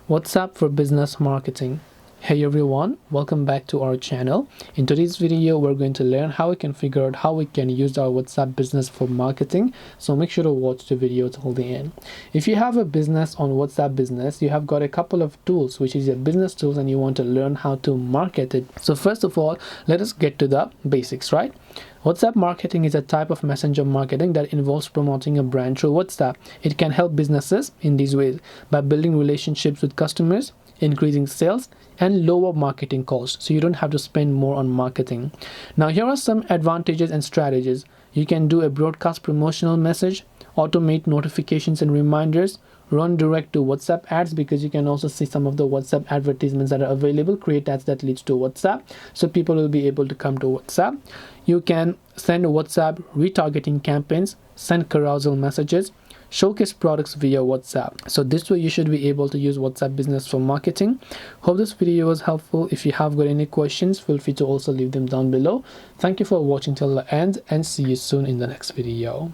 WhatsApp for business marketing. Hey everyone, welcome back to our channel. In today's video, we're going to learn how we can figure out how we can use our WhatsApp business for marketing. So make sure to watch the video till the end. If you have a business on WhatsApp Business, you have got a couple of tools, which is your business tools, and you want to learn how to market it. So first of all, let us get to the basics, right? WhatsApp marketing is a type of messenger marketing that involves promoting a brand through WhatsApp. It can help businesses in these ways by building relationships with customers, increasing sales, and lower marketing costs, so you don't have to spend more on marketing. Now here are some advantages and strategies. You can do a broadcast promotional message, automate notifications and reminders, run direct to WhatsApp ads, because you can also see some of the WhatsApp advertisements that are available, create ads that leads to WhatsApp, so people will be able to come to WhatsApp. You can send WhatsApp retargeting campaigns, send carousel messages, showcase products via WhatsApp. So this way you should be able to use WhatsApp business for marketing. Hope this video was helpful. If you have got any questions, feel free to also leave them down below. Thank you for watching till the end, and see you soon in the next video.